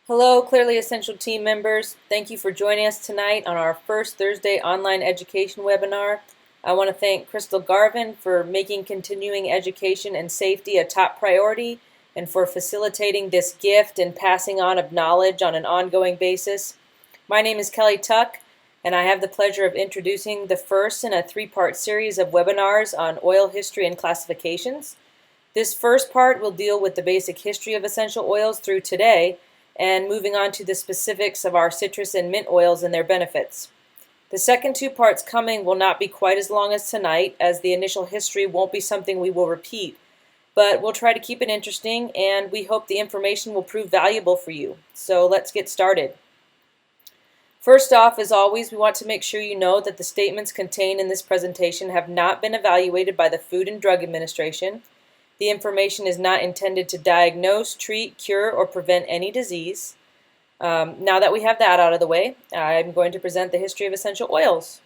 Hello, Clearly Essential team members. Thank you for joining us tonight on our first Thursday online education webinar. I want to thank Crystal Garvin for making continuing education and safety a top priority and for facilitating this gift and passing on of knowledge on an ongoing basis. My name is Kelly Tuck, and I have the pleasure of introducing the first in a three-part series of webinars on oil history and classifications. This first part will deal with the basic history of essential oils through today, and moving on to the specifics of our citrus and mint oils and their benefits. The second two parts coming will not be quite as long as tonight, as the initial history won't be something we will repeat, but we'll try to keep it interesting, and we hope the information will prove valuable for you. So let's get started. First off, as always, we want to make sure you know that the statements contained in this presentation have not been evaluated by the Food and Drug Administration. The information is not intended to diagnose, treat, cure, or prevent any disease. Now that we have that out of the way, I'm going to present the history of essential oils.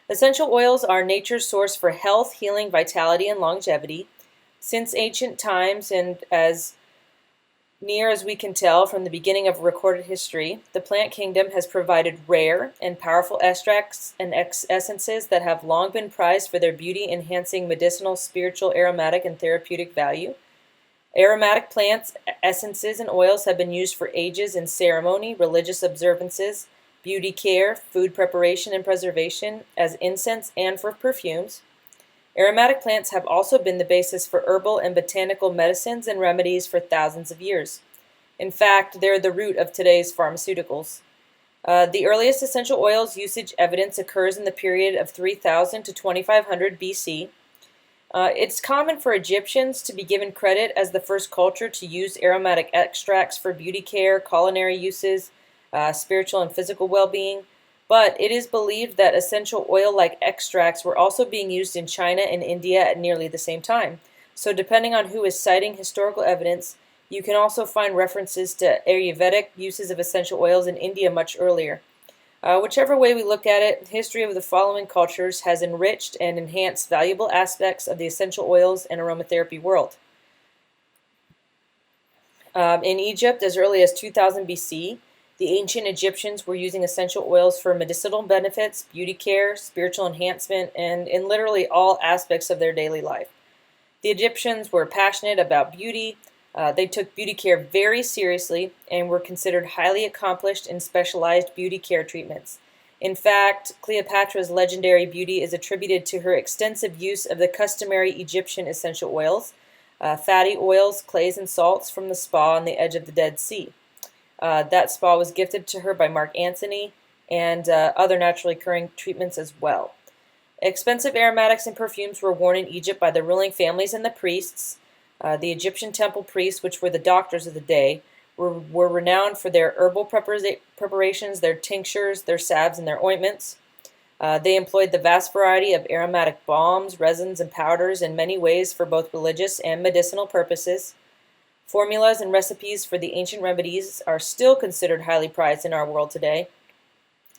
Essential oils are nature's source for health, healing, vitality, and longevity. Since ancient times, and as near as we can tell from the beginning of recorded history, the plant kingdom has provided rare and powerful extracts and essences that have long been prized for their beauty-enhancing medicinal, spiritual, aromatic, and therapeutic value. Aromatic plants, essences, and oils have been used for ages in ceremony, religious observances, beauty care, food preparation and preservation, as incense, and for perfumes. Aromatic plants have also been the basis for herbal and botanical medicines and remedies for thousands of years. In fact, they're the root of today's pharmaceuticals. The earliest essential oils usage evidence occurs in the period of 3000 to 2500 BC. It's common for Egyptians to be given credit as the first culture to use aromatic extracts for beauty care, culinary uses, spiritual and physical well-being. But it is believed that essential oil-like extracts were also being used in China and India at nearly the same time. So depending on who is citing historical evidence, you can also find references to Ayurvedic uses of essential oils in India much earlier. Whichever way we look at it, history of the following cultures has enriched and enhanced valuable aspects of the essential oils and aromatherapy world. In Egypt, as early as 2000 BC, the ancient Egyptians were using essential oils for medicinal benefits, beauty care, spiritual enhancement, and in literally all aspects of their daily life. The Egyptians were passionate about beauty. They took beauty care very seriously and were considered highly accomplished in specialized beauty care treatments. In fact, Cleopatra's legendary beauty is attributed to her extensive use of the customary Egyptian essential oils, fatty oils, clays, and salts from the spa on the edge of the Dead Sea. That spa was gifted to her by Mark Antony and other naturally occurring treatments as well. Expensive aromatics and perfumes were worn in Egypt by the ruling families and the priests. The Egyptian temple priests, which were the doctors of the day, were renowned for their herbal preparations, their tinctures, their salves, and their ointments. They employed the vast variety of aromatic balms, resins, and powders in many ways for both religious and medicinal purposes. Formulas and recipes for the ancient remedies are still considered highly prized in our world today.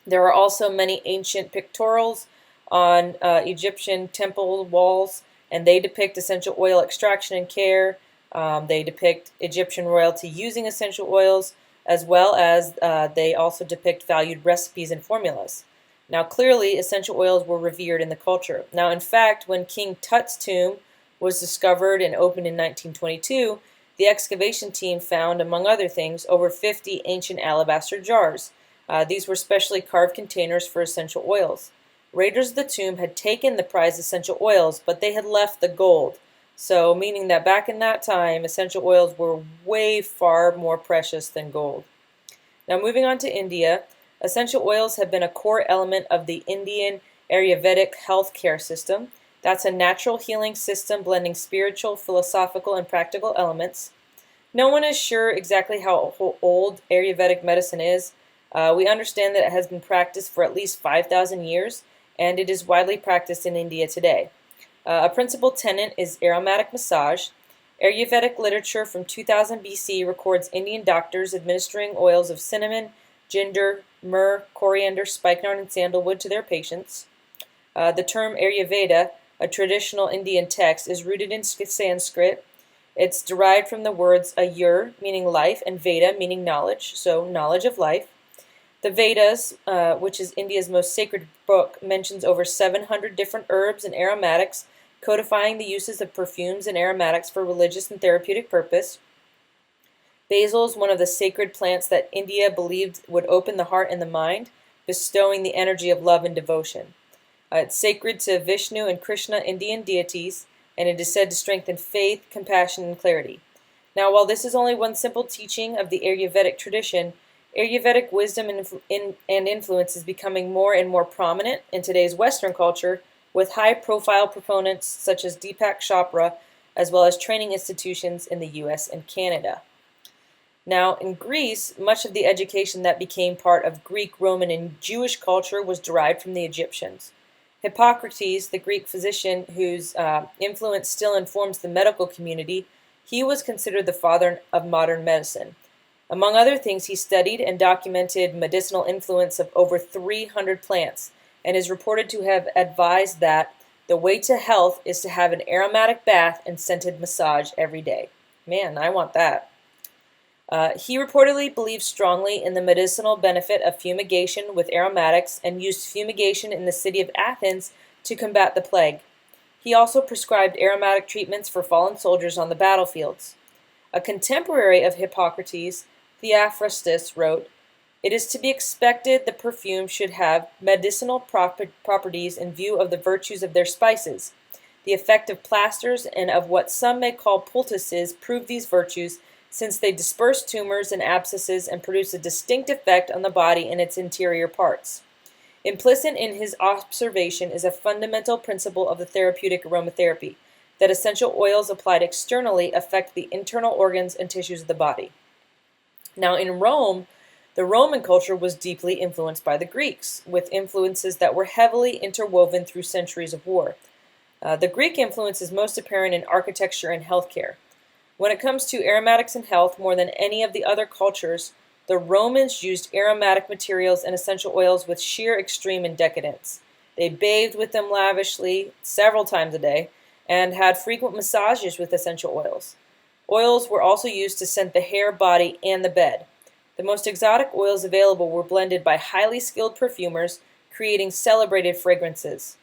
There are also many ancient pictorials on Egyptian temple walls, and they depict essential oil extraction and care. They depict Egyptian royalty using essential oils, as well as they also depict valued recipes and formulas. Now, clearly, essential oils were revered in the culture. Now, in fact, when King Tut's tomb was discovered and opened in 1922, the excavation team found, among other things, over 50 ancient alabaster jars. These were specially carved containers for essential oils. Raiders of the tomb had taken the prized essential oils, but they had left the gold. So, meaning that back in that time, essential oils were way far more precious than gold. Now, moving on to India, essential oils have been a core element of the Indian Ayurvedic healthcare system. That's a natural healing system blending spiritual, philosophical, and practical elements. No one is sure exactly how old Ayurvedic medicine is. We understand that it has been practiced for at least 5,000 years, and it is widely practiced in India today. A principal tenet is aromatic massage. Ayurvedic literature from 2000 BC records Indian doctors administering oils of cinnamon, ginger, myrrh, coriander, spikenard, and sandalwood to their patients. The term Ayurveda, a traditional Indian text, is rooted in Sanskrit. It's derived from the words ayur, meaning life, and Veda, meaning knowledge, so knowledge of life. The Vedas, which is India's most sacred book, mentions over 700 different herbs and aromatics, codifying the uses of perfumes and aromatics for religious and therapeutic purpose. Basil is one of the sacred plants that India believed would open the heart and the mind, bestowing the energy of love and devotion. It's sacred to Vishnu and Krishna Indian deities, and it is said to strengthen faith, compassion, and clarity. Now, while this is only one simple teaching of the Ayurvedic tradition, Ayurvedic wisdom and influence is becoming more and more prominent in today's Western culture, with high-profile proponents such as Deepak Chopra, as well as training institutions in the U.S. and Canada. Now, in Greece, much of the education that became part of Greek, Roman, and Jewish culture was derived from the Egyptians. Hippocrates, the Greek physician whose influence still informs the medical community, he was considered the father of modern medicine. Among other things, he studied and documented medicinal influence of over 300 plants, and is reported to have advised that the way to health is to have an aromatic bath and scented massage every day. Man, I want that. He reportedly believed strongly in the medicinal benefit of fumigation with aromatics and used fumigation in the city of Athens to combat the plague. He also prescribed aromatic treatments for fallen soldiers on the battlefields. A contemporary of Hippocrates, Theophrastus, wrote, "It is to be expected the perfume should have medicinal properties in view of the virtues of their spices. The effect of plasters and of what some may call poultices prove these virtues, since they disperse tumors and abscesses and produce a distinct effect on the body and its interior parts." Implicit in his observation is a fundamental principle of the therapeutic aromatherapy, that essential oils applied externally affect the internal organs and tissues of the body. Now, in Rome, the Roman culture was deeply influenced by the Greeks, with influences that were heavily interwoven through centuries of war. The Greek influence is most apparent in architecture and healthcare. When it comes to aromatics and health, more than any of the other cultures, the Romans used aromatic materials and essential oils with sheer extreme and decadence. They bathed with them lavishly, several times a day, and had frequent massages with essential oils. Oils were also used to scent the hair, body, and the bed. The most exotic oils available were blended by highly skilled perfumers, creating celebrated fragrances.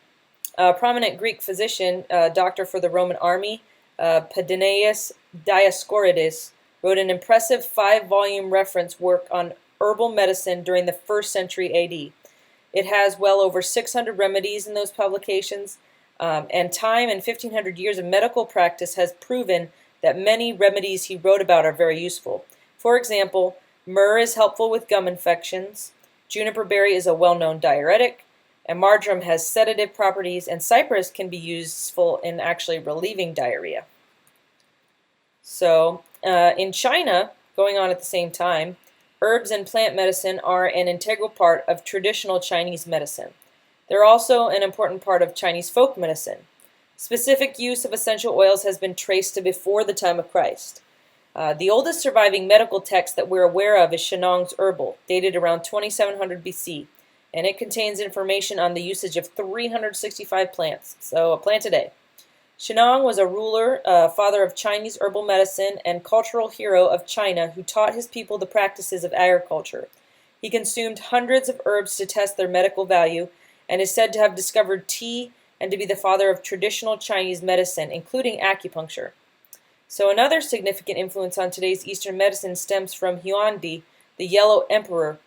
A prominent Greek physician, doctor for the Roman army, Pedda Dioscorides, wrote an impressive 5-volume reference work on herbal medicine during the 1st century AD. It has well over 600 remedies in those publications, and time and 1,500 years of medical practice has proven that many remedies he wrote about are very useful. For example, myrrh is helpful with gum infections, juniper berry is a well-known diuretic, and marjoram has sedative properties, and cypress can be useful in actually relieving diarrhea. So, in China, going on at the same time, herbs and plant medicine are an integral part of traditional Chinese medicine. They're also an important part of Chinese folk medicine. Specific use of essential oils has been traced to before the time of Christ. The oldest surviving medical text that we're aware of is Shennong's Herbal, dated around 2700 BC, and it contains information on the usage of 365 plants, so a plant a day. Shennong was a ruler, father of Chinese herbal medicine, and cultural hero of China who taught his people the practices of agriculture. He consumed hundreds of herbs to test their medical value, and is said to have discovered tea and to be the father of traditional Chinese medicine, including acupuncture. So another significant influence on today's Eastern medicine stems from Huangdi, the Yellow Emperor,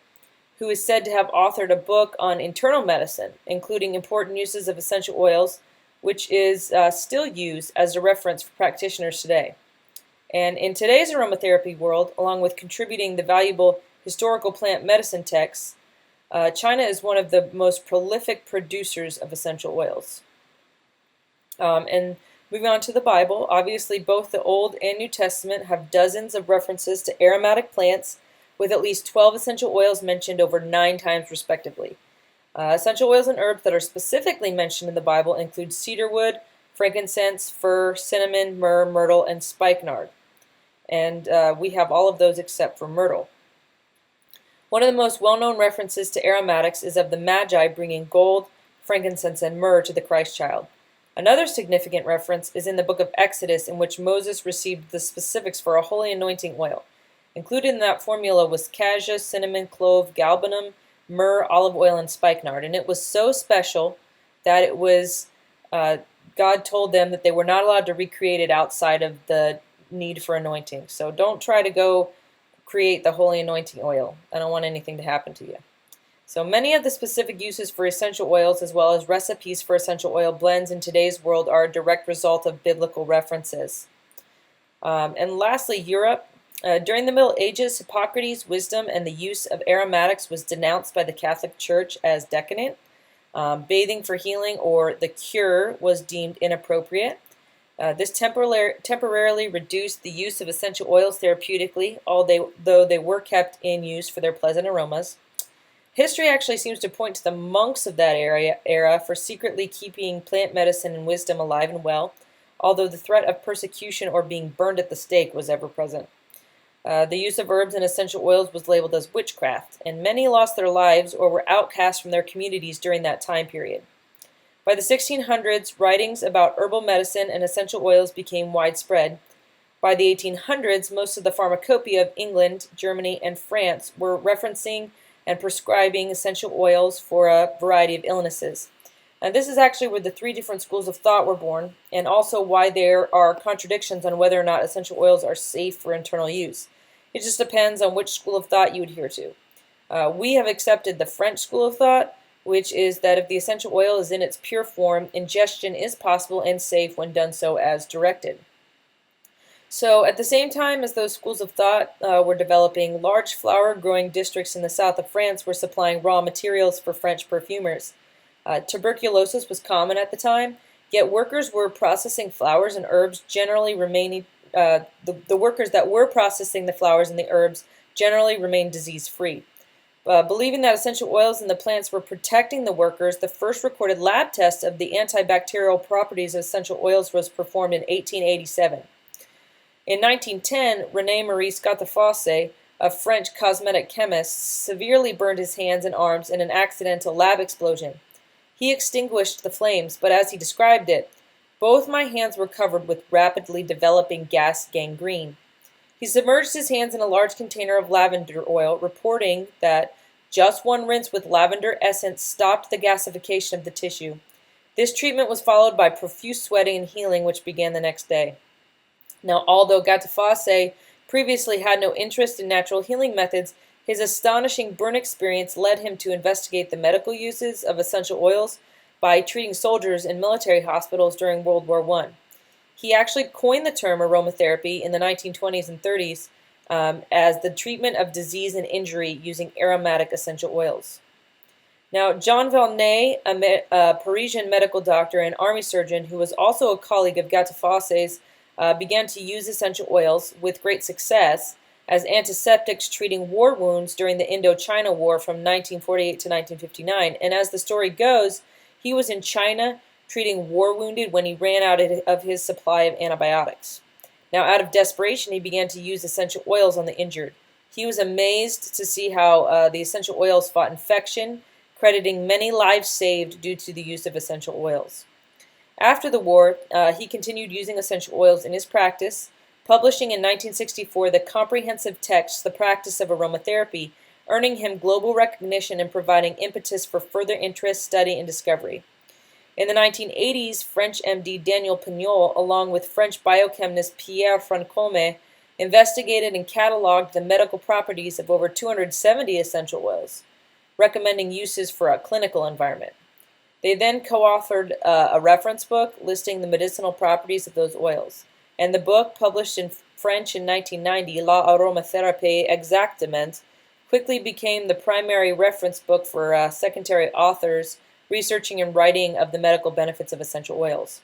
who is said to have authored a book on internal medicine, including important uses of essential oils, which is still used as a reference for practitioners today. And in today's aromatherapy world, along with contributing the valuable historical plant medicine texts, China is one of the most prolific producers of essential oils. And moving on to the Bible, obviously both the Old and New Testament have dozens of references to aromatic plants, with at least 12 essential oils mentioned over 9 times respectively. Essential oils and herbs that are specifically mentioned in the Bible include cedarwood, frankincense, fir, cinnamon, myrrh, myrtle, and spikenard. And we have all of those except for myrtle. One of the most well-known references to aromatics is of the Magi bringing gold, frankincense, and myrrh to the Christ child. Another significant reference is in the book of Exodus, in which Moses received the specifics for a holy anointing oil. Included in that formula was cassia, cinnamon, clove, galbanum, myrrh, olive oil, and spikenard. And it was so special that it was God told them that they were not allowed to recreate it outside of the need for anointing. So don't try to go create the holy anointing oil. I don't want anything to happen to you. So many of the specific uses for essential oils, as well as recipes for essential oil blends in today's world, are a direct result of biblical references. And lastly, Europe. During the Middle Ages, Hippocrates' wisdom and the use of aromatics was denounced by the Catholic Church as decadent. Bathing for healing or the cure was deemed inappropriate. This temporarily reduced the use of essential oils therapeutically, although they were kept in use for their pleasant aromas. History actually seems to point to the monks of that era for secretly keeping plant medicine and wisdom alive and well, although the threat of persecution or being burned at the stake was ever present. The use of herbs and essential oils was labeled as witchcraft, and many lost their lives or were outcast from their communities during that time period. By the 1600s, writings about herbal medicine and essential oils became widespread. By the 1800s, most of the pharmacopoeia of England, Germany, and France were referencing and prescribing essential oils for a variety of illnesses. And this is actually where the three different schools of thought were born, and also why there are contradictions on whether or not essential oils are safe for internal use. It just depends on which school of thought you adhere to. We have accepted the French school of thought, which is that if the essential oil is in its pure form, ingestion is possible and safe when done so as directed. So at the same time as those schools of thought were developing, large flower-growing districts in the south of France were supplying raw materials for French perfumers. Tuberculosis was common at the time, yet workers were processing flowers and herbs generally remaining the workers that were processing the flowers and the herbs generally remained disease-free. Believing that essential oils in the plants were protecting the workers, the first recorded lab test of the antibacterial properties of essential oils was performed in 1887. In 1910, René Marie Scattefosse, a French cosmetic chemist, severely burned his hands and arms in an accidental lab explosion. He extinguished the flames, but as he described it, both my hands were covered with rapidly developing gas gangrene. He submerged his hands in a large container of lavender oil, reporting that just one rinse with lavender essence stopped the gasification of the tissue. This treatment was followed by profuse sweating and healing, which began the next day. Now, although Scattefosse previously had no interest in natural healing methods, his astonishing burn experience led him to investigate the medical uses of essential oils by treating soldiers in military hospitals during World War I. He actually coined the term aromatherapy in the 1920s and 30s as the treatment of disease and injury using aromatic essential oils. Now, Jean Valnet, a Parisian medical doctor and army surgeon who was also a colleague of Scattefosse, began to use essential oils with great success as antiseptics treating war wounds during the Indochina War from 1948 to 1959. And as the story goes, he was in China treating war wounded when he ran out of his supply of antibiotics. Now, out of desperation, he began to use essential oils on the injured. He was amazed to see how the essential oils fought infection, crediting many lives saved due to the use of essential oils. After the war, he continued using essential oils in his practice, publishing in 1964 the comprehensive text, The Practice of Aromatherapy, earning him global recognition and providing impetus for further interest, study, and discovery. In the 1980s, French MD Daniel Pignol, along with French biochemist Pierre Francome, investigated and cataloged the medical properties of over 270 essential oils, recommending uses for a clinical environment. They then co-authored a reference book listing the medicinal properties of those oils, and the book, published in French in 1990, La Aromathérapie Exactement, quickly became the primary reference book for secondary authors researching and writing of the medical benefits of essential oils.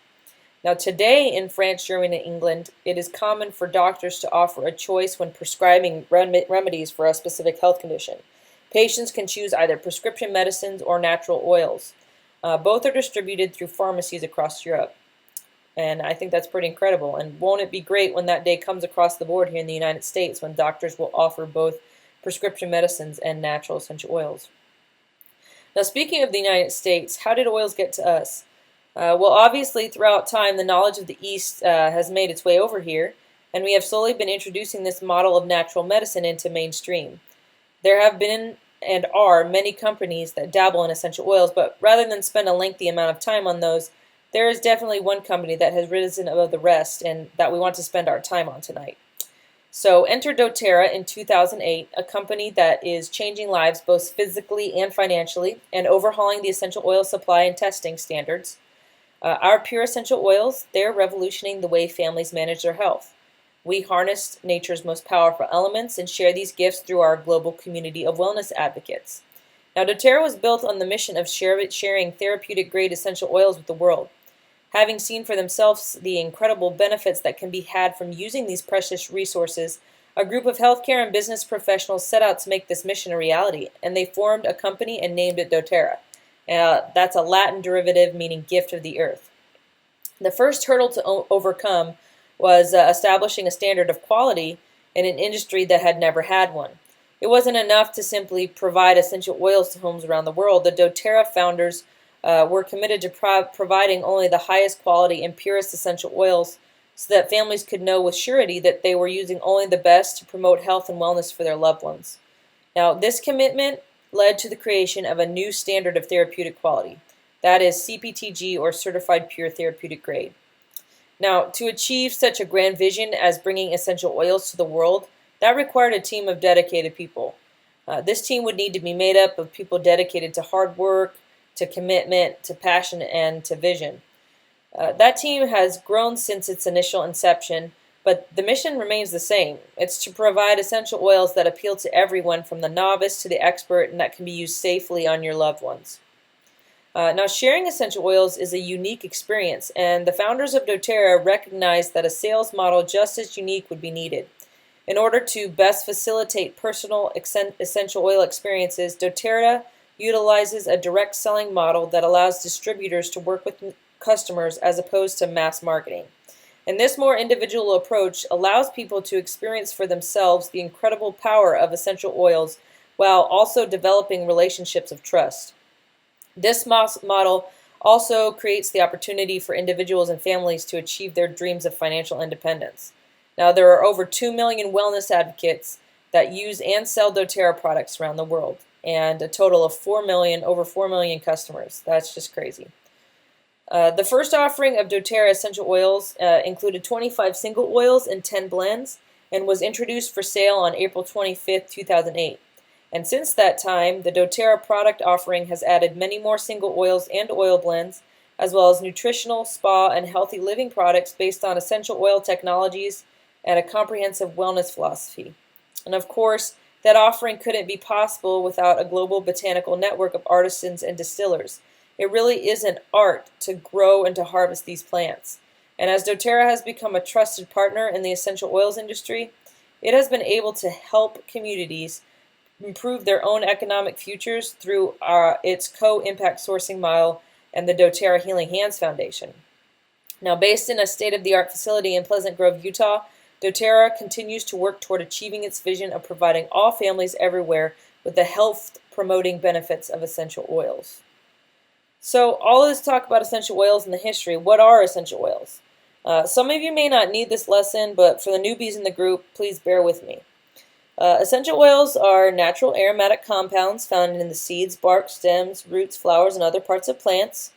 Now, today in France, Germany, and England, it is common for doctors to offer a choice when prescribing remedies for a specific health condition. Patients can choose either prescription medicines or natural oils. Both are distributed through pharmacies across Europe. And I think that's pretty incredible. And won't it be great when that day comes across the board here in the United States when doctors will offer both prescription medicines and natural essential oils? Now, speaking of the United States, how did oils get to us? Well, obviously, throughout time, the knowledge of the East has made its way over here, and we have slowly been introducing this model of natural medicine into mainstream. There have been and are many companies that dabble in essential oils, but rather than spend a lengthy amount of time on those, there is definitely one company that has risen above the rest and that we want to spend our time on tonight. So enter doTERRA in 2008, a company that is changing lives both physically and financially and overhauling the essential oil supply and testing standards. Our pure essential oils, they're revolutioning the way families manage their health. We harness nature's most powerful elements and share these gifts through our global community of wellness advocates. Now, doTERRA was built on the mission of sharing therapeutic-grade essential oils with the world. Having seen for themselves the incredible benefits that can be had from using these precious resources, a group of healthcare and business professionals set out to make this mission a reality, and they formed a company and named it doTERRA. That's a Latin derivative meaning gift of the earth. The first hurdle to overcome was establishing a standard of quality in an industry that had never had one. It wasn't enough to simply provide essential oils to homes around the world. The doTERRA founders were committed to providing only the highest quality and purest essential oils so that families could know with surety that they were using only the best to promote health and wellness for their loved ones. Now, this commitment led to the creation of a new standard of therapeutic quality. That is CPTG, or Certified Pure Therapeutic Grade. Now, to achieve such a grand vision as bringing essential oils to the world, that required a team of dedicated people. This team would need to be made up of people dedicated to hard work, to commitment, to passion, and to vision. That team has grown since its initial inception, but the mission remains the same. It's to provide essential oils that appeal to everyone from the novice to the expert and that can be used safely on your loved ones. Now, sharing essential oils is a unique experience, and the founders of doTERRA recognized that a sales model just as unique would be needed. In order to best facilitate personal essential oil experiences, doTERRA utilizes a direct selling model that allows distributors to work with customers as opposed to mass marketing. And this more individual approach allows people to experience for themselves the incredible power of essential oils while also developing relationships of trust. This model also creates the opportunity for individuals and families to achieve their dreams of financial independence. Now, there are over 2 million wellness advocates that use and sell doTERRA products around the world, and a total of over 4 million customers. That's just crazy. The first offering of doTERRA essential oils included 25 single oils and 10 blends, and was introduced for sale on April 25, 2008. And since that time, the doTERRA product offering has added many more single oils and oil blends, as well as nutritional, spa, and healthy living products based on essential oil technologies and a comprehensive wellness philosophy. And of course, that offering couldn't be possible without a global botanical network of artisans and distillers. It really is an art to grow and to harvest these plants. And as doTERRA has become a trusted partner in the essential oils industry, it has been able to help communities improve their own economic futures through its co-impact sourcing model and the doTERRA Healing Hands Foundation. Now, based in a state-of-the-art facility in Pleasant Grove, Utah, doTERRA continues to work toward achieving its vision of providing all families everywhere with the health-promoting benefits of essential oils. So, all this talk about essential oils and the history. What are essential oils? Some of you may not need this lesson, but for the newbies in the group, please bear with me. Essential oils are natural aromatic compounds found in the seeds, bark, stems, roots, flowers, and other parts of plants.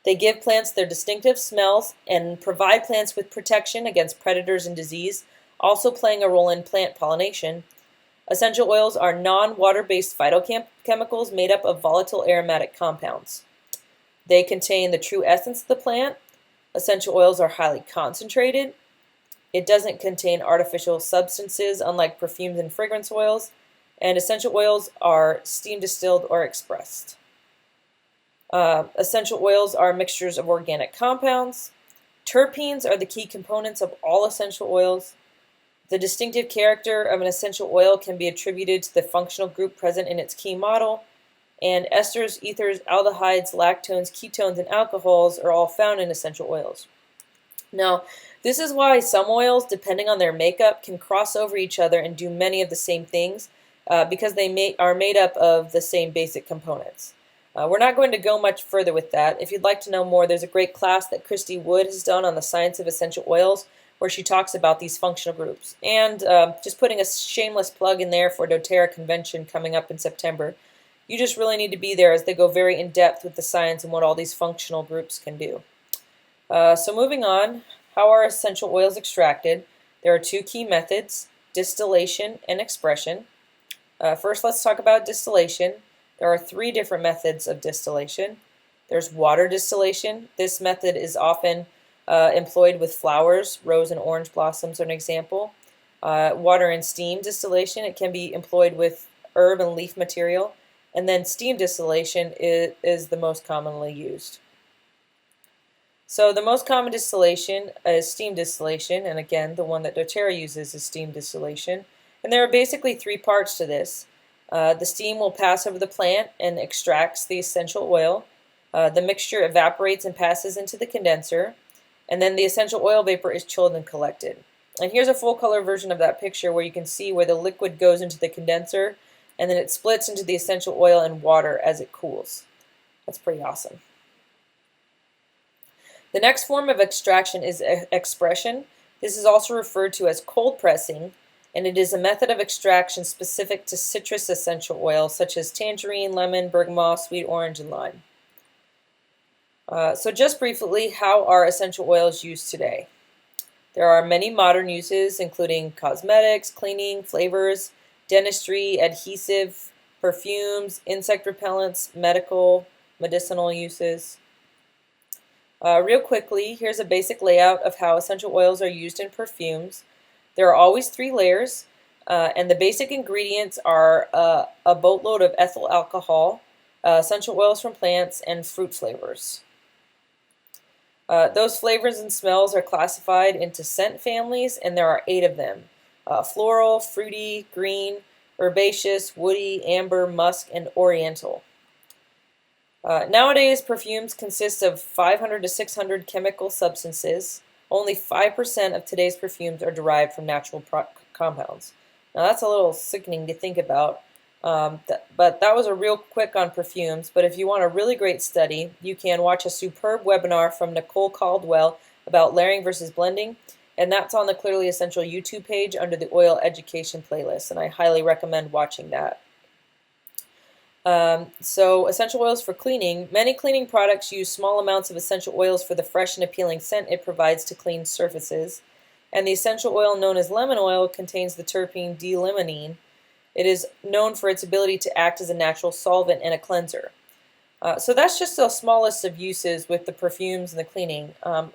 They give plants their distinctive smells and provide plants with protection against predators and disease, also playing a role in plant pollination. Essential oils are non-water-based phytochemicals made up of volatile aromatic compounds. They contain the true essence of the plant. Essential oils are highly concentrated. It doesn't contain artificial substances, unlike perfumes and fragrance oils, and essential oils are steam distilled or expressed. Essential oils are mixtures of organic compounds. Terpenes are the key components of all essential oils. The distinctive character of an essential oil can be attributed to the functional group present in its key model, and esters, ethers, aldehydes, lactones, ketones, and alcohols are all found in essential oils. Now, this is why some oils, depending on their makeup, can cross over each other and do many of the same things because they are made up of the same basic components. We're not going to go much further with that. If you'd like to know more, there's a great class that Christy Wood has done on the science of essential oils where she talks about these functional groups. And just putting a shameless plug in there for DoTERRA convention coming up in September. You just really need to be there as they go very in-depth with the science and what all these functional groups can do. So moving on, how are essential oils extracted? There are two key methods, distillation and expression. First, let's talk about distillation. There are three different methods of distillation. There's water distillation. This method is often employed with flowers. Rose and orange blossoms are an example. Water and steam distillation. It can be employed with herb and leaf material. And then steam distillation is the most commonly used. So the most common distillation is steam distillation, and again, the one that doTERRA uses is steam distillation. And there are basically three parts to this. The steam will pass over the plant and extracts the essential oil. The mixture evaporates and passes into the condenser, and then the essential oil vapor is chilled and collected. And here's a full color version of that picture where you can see where the liquid goes into the condenser, and then it splits into the essential oil and water as it cools. That's pretty awesome. The next form of extraction is expression. This is also referred to as cold pressing, and it is a method of extraction specific to citrus essential oils such as tangerine, lemon, bergamot, sweet orange, and lime. So just briefly, how are essential oils used today? There are many modern uses, including cosmetics, cleaning, flavors, dentistry, adhesive, perfumes, insect repellents, medicinal uses. Real quickly, here's a basic layout of how essential oils are used in perfumes. There are always 3 layers, and the basic ingredients are a boatload of ethyl alcohol, essential oils from plants, and fruit flavors. Those flavors and smells are classified into scent families, and there are 8 of them. Floral, fruity, green, herbaceous, woody, amber, musk, and oriental. Nowadays, perfumes consist of 500 to 600 chemical substances. Only 5% of today's perfumes are derived from natural compounds. Now that's a little sickening to think about, but that was a real quick on perfumes. But if you want a really great study, you can watch a superb webinar from Nicole Caldwell about layering versus blending, and that's on the Clearly Essential YouTube page under the Oil Education playlist, and I highly recommend watching that. So essential oils for cleaning. Many cleaning products use small amounts of essential oils for the fresh and appealing scent it provides to clean surfaces. And the essential oil known as lemon oil contains the terpene D-limonene. It is known for its ability to act as a natural solvent and a cleanser. So that's just the smallest of uses with the perfumes and the cleaning.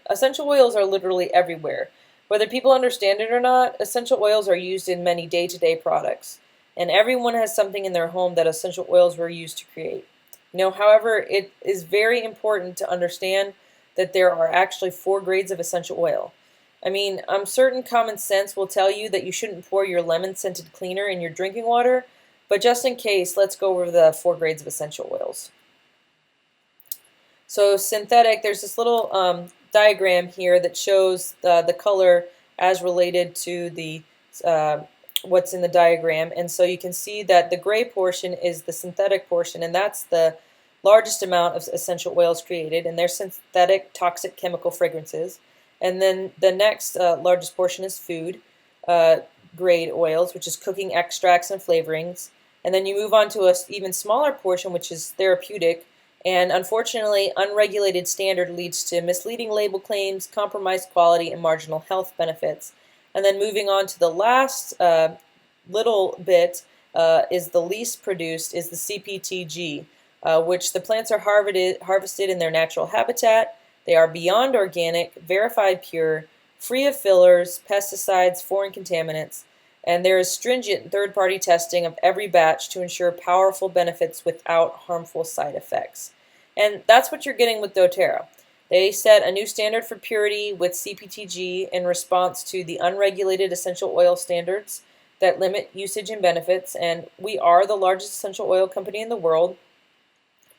Essential oils are literally everywhere. Whether people understand it or not, essential oils are used in many day-to-day products. And everyone has something in their home that essential oils were used to create. However, it is very important to understand that there are actually 4 grades of essential oil. I mean, I'm certain common sense will tell you that you shouldn't pour your lemon-scented cleaner in your drinking water, but just in case, let's go over the 4 grades of essential oils. So synthetic, there's this little diagram here that shows the color as related to the what's in the diagram, and so you can see that the gray portion is the synthetic portion, and that's the largest amount of essential oils created, and they're synthetic toxic chemical fragrances. And then the next largest portion is food grade oils, which is cooking extracts and flavorings. And then you move on to an even smaller portion, which is therapeutic. And unfortunately, unregulated standard leads to misleading label claims, compromised quality, and marginal health benefits. And then moving on to the last little bit is the least produced, is the CPTG, which the plants are harvested in their natural habitat. They are beyond organic, verified pure, free of fillers, pesticides, foreign contaminants, and there is stringent third-party testing of every batch to ensure powerful benefits without harmful side effects. And that's what you're getting with doTERRA. They set a new standard for purity with CPTG in response to the unregulated essential oil standards that limit usage and benefits, and we are the largest essential oil company in the world.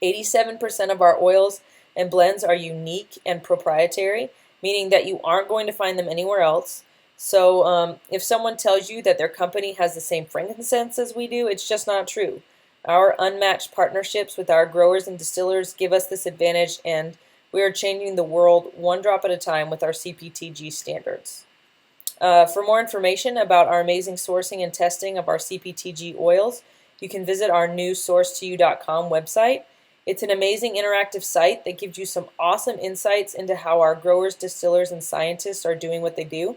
87% of our oils and blends are unique and proprietary, meaning that you aren't going to find them anywhere else. So if someone tells you that their company has the same frankincense as we do, it's just not true. Our unmatched partnerships with our growers and distillers give us this advantage, and we are changing the world one drop at a time with our CPTG standards. For more information about our amazing sourcing and testing of our CPTG oils, you can visit our new SourceEUCOM website. It's an amazing interactive site that gives you some awesome insights into how our growers, distillers, and scientists are doing what they do.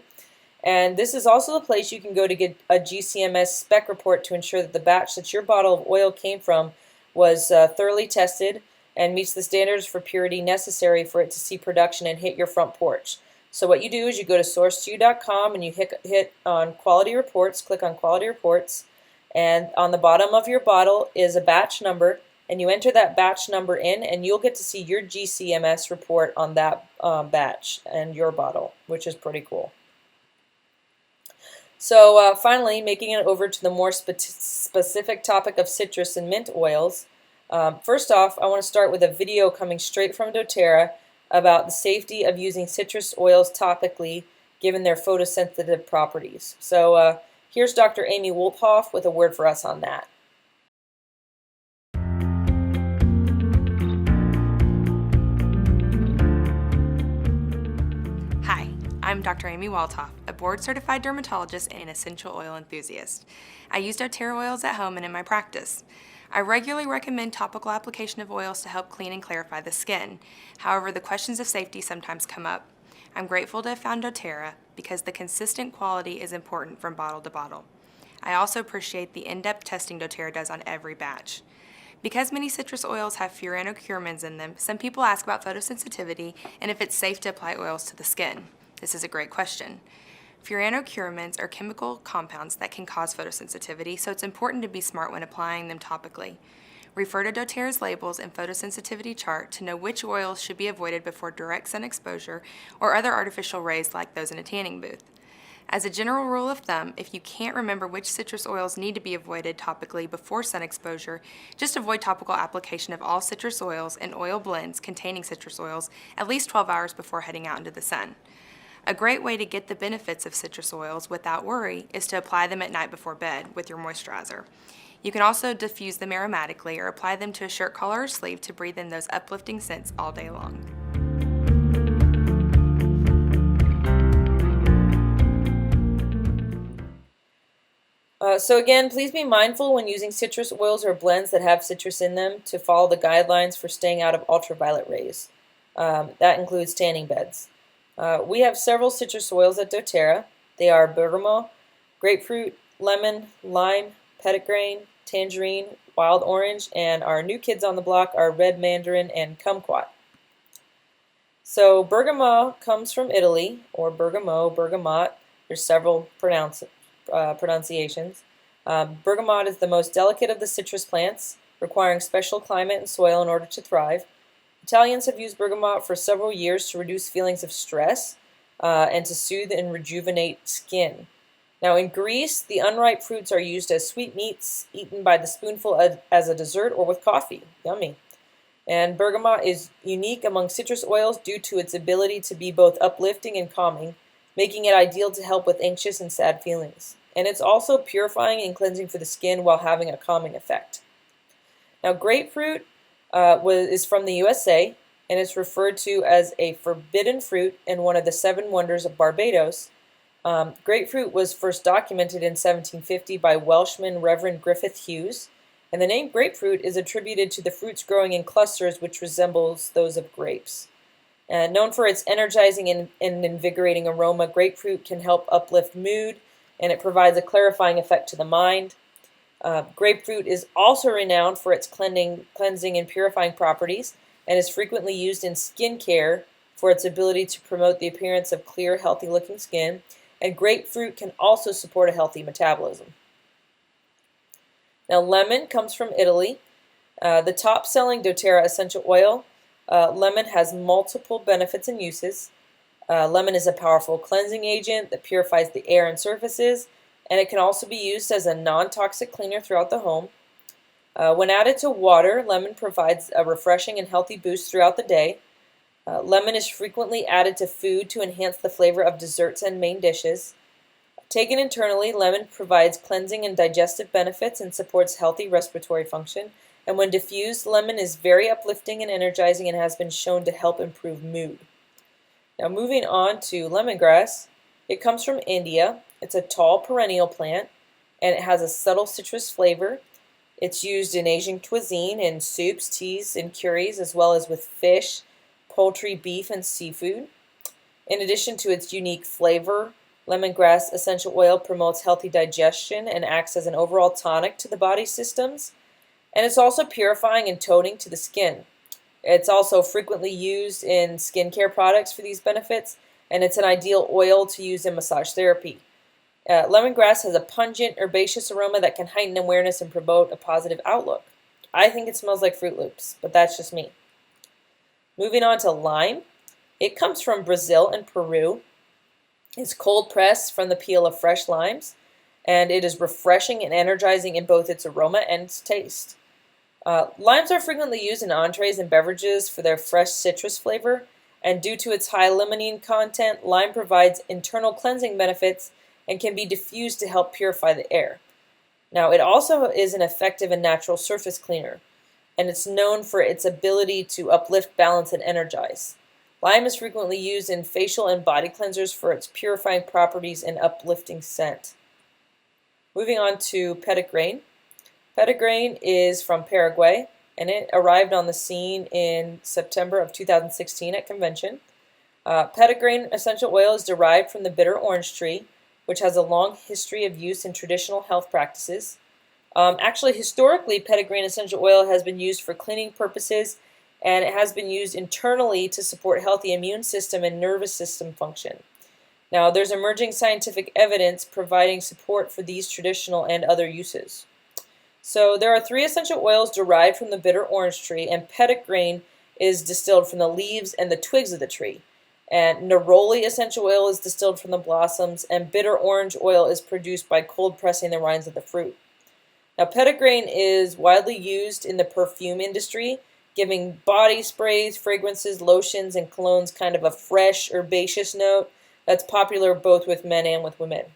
And this is also the place you can go to get a GCMS spec report to ensure that the batch that your bottle of oil came from was thoroughly tested and meets the standards for purity necessary for it to see production and hit your front porch. So what you do is you go to SourceEU.com and you hit on Quality Reports, click on Quality Reports, and on the bottom of your bottle is a batch number, and you enter that batch number in, and you'll get to see your GCMS report on that batch and your bottle, which is pretty cool. So finally, making it over to the more specific topic of citrus and mint oils. First off, I want to start with a video coming straight from doTERRA about the safety of using citrus oils topically given their photosensitive properties. So here's Dr. Amy Wolthoff with a word for us on that. Hi, I'm Dr. Amy Wolthoff, a board-certified dermatologist and essential oil enthusiast. I use doTERRA oils at home and in my practice. I regularly recommend topical application of oils to help clean and clarify the skin. However, the questions of safety sometimes come up. I'm grateful to have found doTERRA because the consistent quality is important from bottle to bottle. I also appreciate the in-depth testing doTERRA does on every batch. Because many citrus oils have furanocurmins in them, some people ask about photosensitivity and if it's safe to apply oils to the skin. This is a great question. Furanocurmins are chemical compounds that can cause photosensitivity, so it's important to be smart when applying them topically. Refer to doTERRA's labels and photosensitivity chart to know which oils should be avoided before direct sun exposure or other artificial rays like those in a tanning booth. As a general rule of thumb, if you can't remember which citrus oils need to be avoided topically before sun exposure, just avoid topical application of all citrus oils and oil blends containing citrus oils at least 12 hours before heading out into the sun. A great way to get the benefits of citrus oils without worry is to apply them at night before bed with your moisturizer. You can also diffuse them aromatically or apply them to a shirt collar or sleeve to breathe in those uplifting scents all day long. So again, please be mindful when using citrus oils or blends that have citrus in them to follow the guidelines for staying out of ultraviolet rays. That includes tanning beds. We have several citrus oils at doTERRA. They are Bergamot, Grapefruit, Lemon, Lime, Pedda Green, Tangerine, Wild Orange, and our new kids on the block are Red Mandarin and Kumquat. So Bergamot comes from Italy, or Bergamot, Bergamot. There's several pronunciations. Bergamot is the most delicate of the citrus plants, requiring special climate and soil in order to thrive. Italians have used bergamot for several years to reduce feelings of stress and to soothe and rejuvenate skin. Now in Greece, the unripe fruits are used as sweetmeats, eaten by the spoonful as a dessert or with coffee. Yummy. And bergamot is unique among citrus oils due to its ability to be both uplifting and calming, making it ideal to help with anxious and sad feelings. And it's also purifying and cleansing for the skin while having a calming effect. Now grapefruit is from the USA, and it's referred to as a forbidden fruit and one of the 7 wonders of Barbados. Grapefruit was first documented in 1750 by Welshman Reverend Griffith Hughes, and the name grapefruit is attributed to the fruits growing in clusters which resembles those of grapes. Known for its energizing and invigorating aroma, grapefruit can help uplift mood, and it provides a clarifying effect to the mind. Grapefruit is also renowned for its cleansing and purifying properties, and is frequently used in skincare for its ability to promote the appearance of clear, healthy-looking skin. And grapefruit can also support a healthy metabolism. Now, lemon comes from Italy. The top-selling doTERRA essential oil, lemon has multiple benefits and uses. Lemon is a powerful cleansing agent that purifies the air and surfaces, and it can also be used as a non-toxic cleaner throughout the home. When added to water, lemon provides a refreshing and healthy boost throughout the day. Lemon is frequently added to food to enhance the flavor of desserts and main dishes. taken internally, lemon provides cleansing and digestive benefits and supports healthy respiratory function. And when diffused, lemon is very uplifting and energizing and has been shown to help improve mood. Now moving on to lemongrass. It comes from India. It's a tall perennial plant and it has a subtle citrus flavor. It's used in Asian cuisine, in soups, teas, and curries, as well as with fish, poultry, beef, and seafood. In addition to its unique flavor, lemongrass essential oil promotes healthy digestion and acts as an overall tonic to the body systems. And it's also purifying and toning to the skin. It's also frequently used in skincare products for these benefits, and it's an ideal oil to use in massage therapy. Lemongrass has a pungent, herbaceous aroma that can heighten awareness and promote a positive outlook. I think it smells like Fruit Loops, but that's just me. Moving on to lime. It comes from Brazil and Peru. It's cold pressed from the peel of fresh limes, and it is refreshing and energizing in both its aroma and its taste. Limes are frequently used in entrees and beverages for their fresh citrus flavor, and due to its high limonene content, lime provides internal cleansing benefits and can be diffused to help purify the air. Now, it also is an effective and natural surface cleaner, and it's known for its ability to uplift, balance, and energize. Lime is frequently used in facial and body cleansers for its purifying properties and uplifting scent. Moving on to Pedda Green. Pedda Green is from Paraguay, and it arrived on the scene in September of 2016 at convention. Pedda Green essential oil is derived from the bitter orange tree, which has a long history of use in traditional health practices. Actually, historically, Pedda Green essential oil has been used for cleaning purposes, and it has been used internally to support healthy immune system and nervous system function. Now, there's emerging scientific evidence providing support for these traditional and other uses. So there are 3 essential oils derived from the bitter orange tree, and Pedda Green is distilled from the leaves and the twigs of the tree. And neroli essential oil is distilled from the blossoms, and bitter orange oil is produced by cold pressing the rinds of the fruit. Now, Pedda Green is widely used in the perfume industry, giving body sprays, fragrances, lotions, and colognes kind of a fresh, herbaceous note that's popular both with men and with women.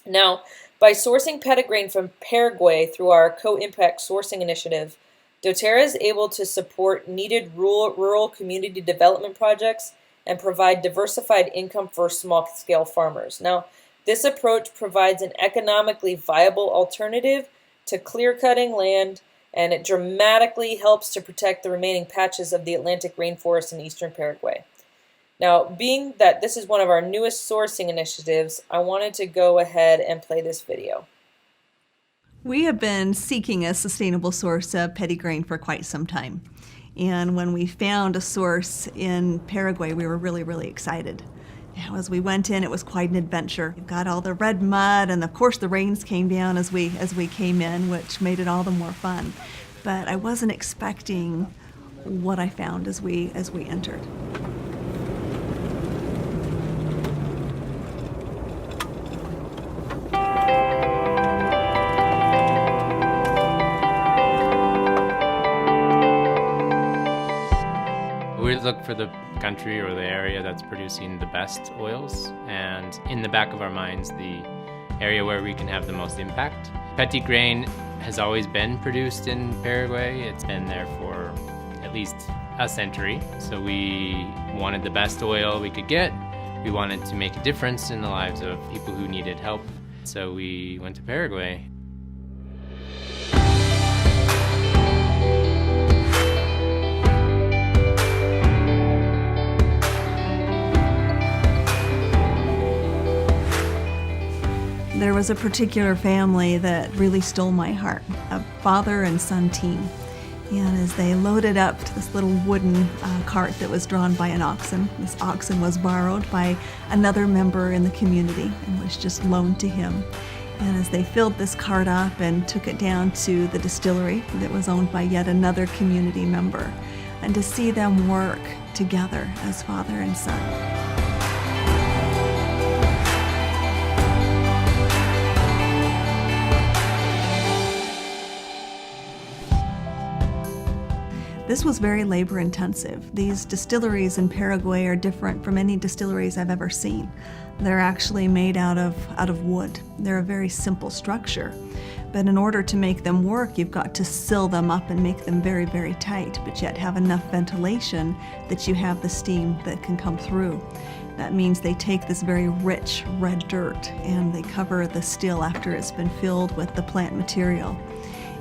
Now, by sourcing Pedda Green from Paraguay through our Co-Impact Sourcing Initiative, doTERRA is able to support needed rural community development projects and provide diversified income for small-scale farmers. Now, this approach provides an economically viable alternative to clear-cutting land, and it dramatically helps to protect the remaining patches of the Atlantic rainforest in eastern Paraguay. Now, being that this is one of our newest sourcing initiatives, I wanted to go ahead and play this video. We have been seeking a sustainable source of Pedda Green for quite some time. And when we found a source in Paraguay, we were really, really excited. As we went in, it was quite an adventure. We've got all the red mud, and of course the rains came down as we came in, which made it all the more fun. But I wasn't expecting what I found as we entered. We look for the country or the area that's producing the best oils, and in the back of our minds, the area where we can have the most impact. Pedda Green has always been produced in Paraguay. It's been there for at least a century. So we wanted the best oil we could get. We wanted to make a difference in the lives of people who needed help. So we went to Paraguay. There was a particular family that really stole my heart, a father and son team. And as they loaded up to this little wooden cart that was drawn by an oxen, this oxen was borrowed by another member in the community and was just loaned to him. And as they filled this cart up and took it down to the distillery that was owned by yet another community member, and to see them work together as father and son. This was very labor intensive. These distilleries in Paraguay are different from any distilleries I've ever seen. They're actually made out of wood. They're a very simple structure. But in order to make them work, you've got to seal them up and make them very, very tight, but yet have enough ventilation that you have the steam that can come through. That means they take this very rich red dirt and they cover the still after it's been filled with the plant material.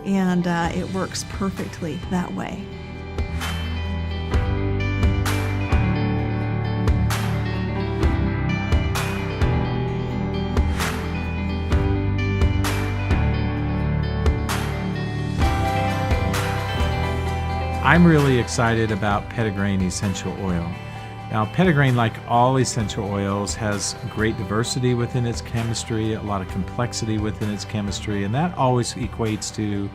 And it works perfectly that way. I'm really excited about Pedda Green essential oil. Now, Pedda Green, like all essential oils, has great diversity within its chemistry, a lot of complexity within its chemistry, and that always equates to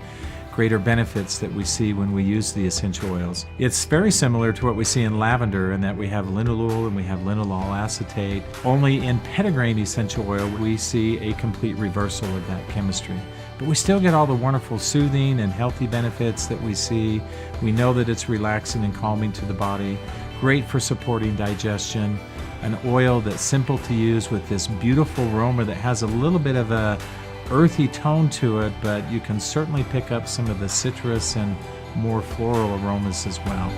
greater benefits that we see when we use the essential oils. It's very similar to what we see in lavender in that we have linalool and we have linalool acetate. Only in Pedda Green essential oil we see a complete reversal of that chemistry. But we still get all the wonderful soothing and healthy benefits that we see. We know that it's relaxing and calming to the body, great for supporting digestion, an oil that's simple to use with this beautiful aroma that has a little bit of a earthy tone to it, but you can certainly pick up some of the citrus and more floral aromas as well.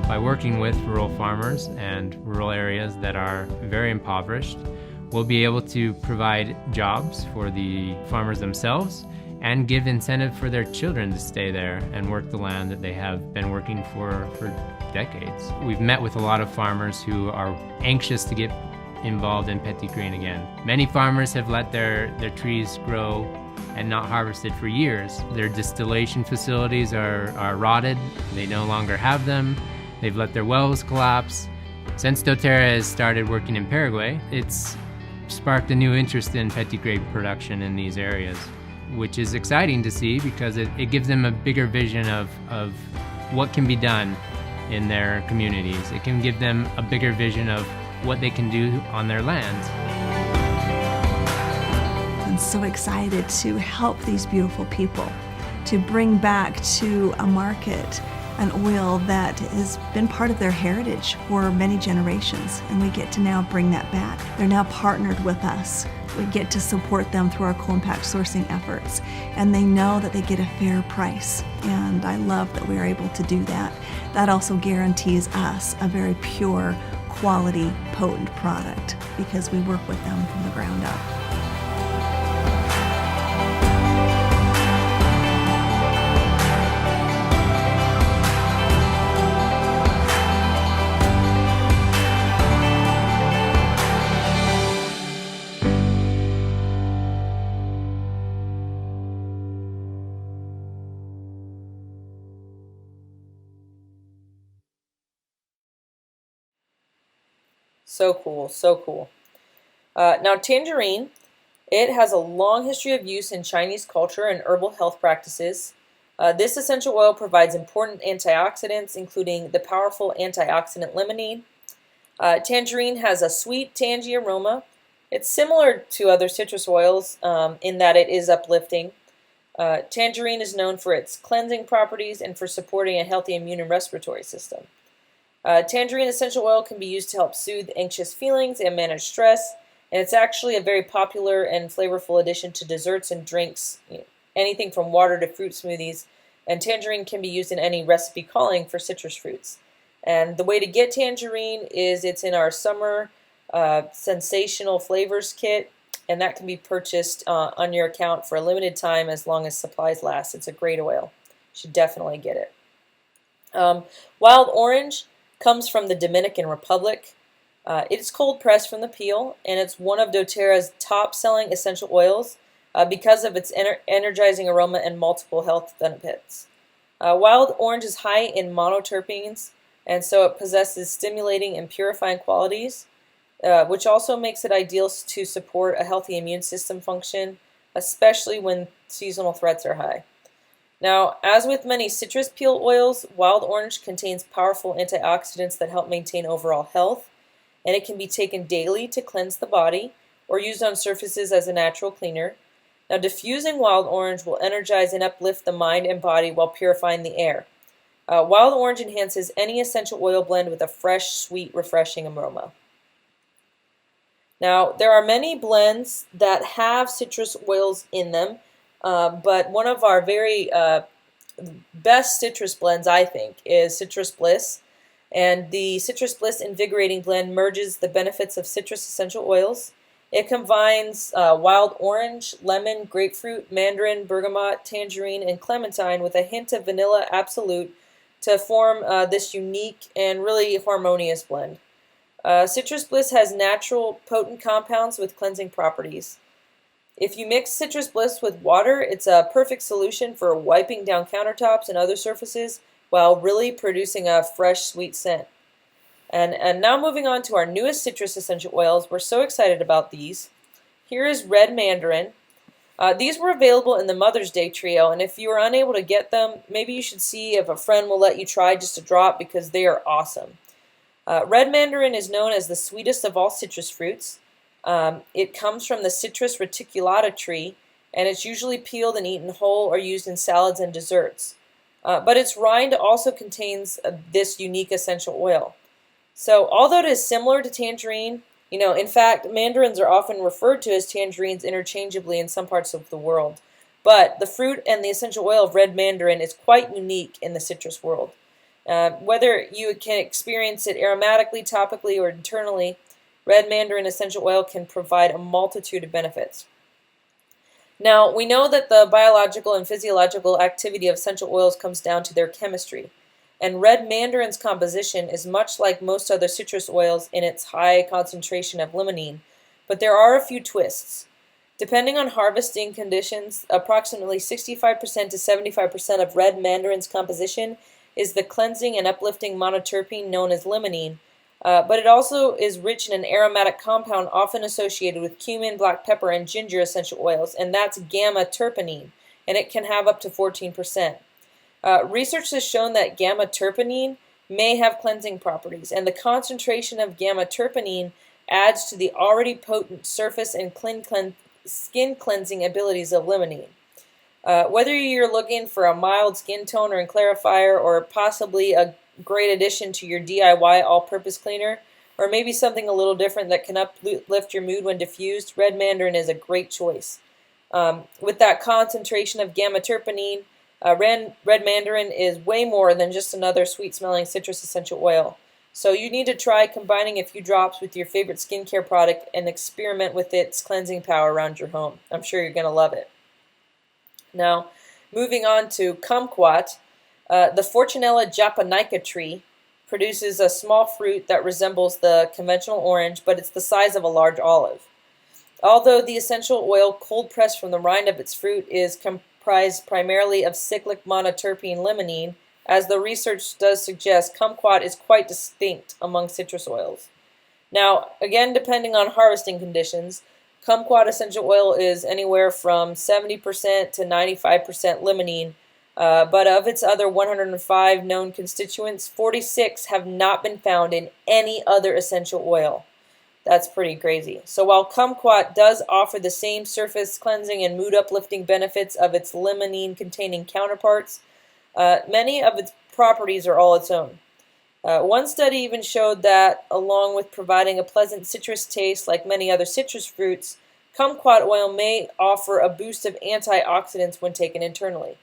By working with rural farmers and rural areas that are very impoverished, we'll be able to provide jobs for the farmers themselves and give incentive for their children to stay there and work the land that they have been working for decades. We've met with a lot of farmers who are anxious to get involved in Pedda Green again. Many farmers have let their trees grow and not harvested for years. Their distillation facilities are rotted. They no longer have them. They've let their wells collapse. Since doTERRA has started working in Paraguay, it's sparked a new interest in Pedda Green production in these areas, which is exciting to see because it gives them a bigger vision of what can be done in their communities. It can give them a bigger vision of what they can do on their lands. I'm so excited to help these beautiful people, to bring back to a market an oil that has been part of their heritage for many generations, and we get to now bring that back. They're now partnered with us. We get to support them through our co-impact sourcing efforts, and they know that they get a fair price, and I love that we are able to do that. That also guarantees us a very pure, quality, potent product because we work with them from the ground up. So cool, so cool. Now, Tangerine, it has a long history of use in Chinese culture and herbal health practices. This essential oil provides important antioxidants, including the powerful antioxidant limonene. Tangerine has a sweet, tangy aroma. It's similar to other citrus oils in that it is uplifting. Tangerine is known for its cleansing properties and for supporting a healthy immune and respiratory system. Tangerine essential oil can be used to help soothe anxious feelings and manage stress, and it's actually a very popular and flavorful addition to desserts and drinks, anything from water to fruit smoothies, and tangerine can be used in any recipe calling for citrus fruits. And the way to get tangerine is it's in our summer sensational flavors kit, and that can be purchased on your account for a limited time as long as supplies last. It's a great oil. You should definitely get it. Wild orange comes from the Dominican Republic. It's cold pressed from the peel, and it's one of doTERRA's top-selling essential oils because of its energizing aroma and multiple health benefits. Wild orange is high in monoterpenes, and so it possesses stimulating and purifying qualities, which also makes it ideal to support a healthy immune system function, especially when seasonal threats are high. Now, as with many citrus peel oils, wild orange contains powerful antioxidants that help maintain overall health, and it can be taken daily to cleanse the body or used on surfaces as a natural cleaner. Now, diffusing wild orange will energize and uplift the mind and body while purifying the air. Wild orange enhances any essential oil blend with a fresh, sweet, refreshing aroma. Now, there are many blends that have citrus oils in them, but one of our very best citrus blends, I think, is Citrus Bliss. And the Citrus Bliss Invigorating Blend merges the benefits of citrus essential oils. It combines wild orange, lemon, grapefruit, mandarin, bergamot, tangerine, and clementine with a hint of vanilla absolute to form this unique and really harmonious blend. Citrus Bliss has natural, potent compounds with cleansing properties. If you mix Citrus Bliss with water, it's a perfect solution for wiping down countertops and other surfaces while really producing a fresh, sweet scent. And now moving on to our newest citrus essential oils. We're so excited about these. Here is Red Mandarin. These were available in the Mother's Day trio, and if you are unable to get them, maybe you should see if a friend will let you try just a drop because they are awesome. Red Mandarin is known as the sweetest of all citrus fruits. It comes from the Citrus reticulata tree, and it's usually peeled and eaten whole or used in salads and desserts. But its rind also contains this unique essential oil. So although it is similar to tangerine, in fact, mandarins are often referred to as tangerines interchangeably in some parts of the world. But the fruit and the essential oil of red mandarin is quite unique in the citrus world. Whether you can experience it aromatically, topically, or internally, red mandarin essential oil can provide a multitude of benefits. Now, we know that the biological and physiological activity of essential oils comes down to their chemistry. And red mandarin's composition is much like most other citrus oils in its high concentration of limonene, but there are a few twists. Depending on harvesting conditions, approximately 65% to 75% of red mandarin's composition is the cleansing and uplifting monoterpene known as limonene, but it also is rich in an aromatic compound often associated with cumin, black pepper, and ginger essential oils, and that's gamma-terpenine, and it can have up to 14%. Research has shown that gamma-terpenine may have cleansing properties, and the concentration of gamma-terpenine adds to the already potent surface and skin cleansing abilities of limonene. Whether you're looking for a mild skin toner and clarifier, or possibly a great addition to your DIY all-purpose cleaner, or maybe something a little different that can uplift your mood when diffused, red mandarin is a great choice. With that concentration of gamma-terpenine, red mandarin is way more than just another sweet-smelling citrus essential oil. So you need to try combining a few drops with your favorite skincare product and experiment with its cleansing power around your home. I'm sure you're going to love it. Now, moving on to kumquat, the Fortunella japonica tree produces a small fruit that resembles the conventional orange, but it's the size of a large olive. Although the essential oil cold-pressed from the rind of its fruit is comprised primarily of cyclic monoterpene limonene, as the research does suggest, kumquat is quite distinct among citrus oils. Now, again, depending on harvesting conditions, kumquat essential oil is anywhere from 70% to 95% limonene, but of its other 105 known constituents, 46 have not been found in any other essential oil. That's pretty crazy. So while kumquat does offer the same surface cleansing and mood uplifting benefits of its limonene-containing counterparts, many of its properties are all its own. One study even showed that, along with providing a pleasant citrus taste like many other citrus fruits, kumquat oil may offer a boost of antioxidants when taken internally.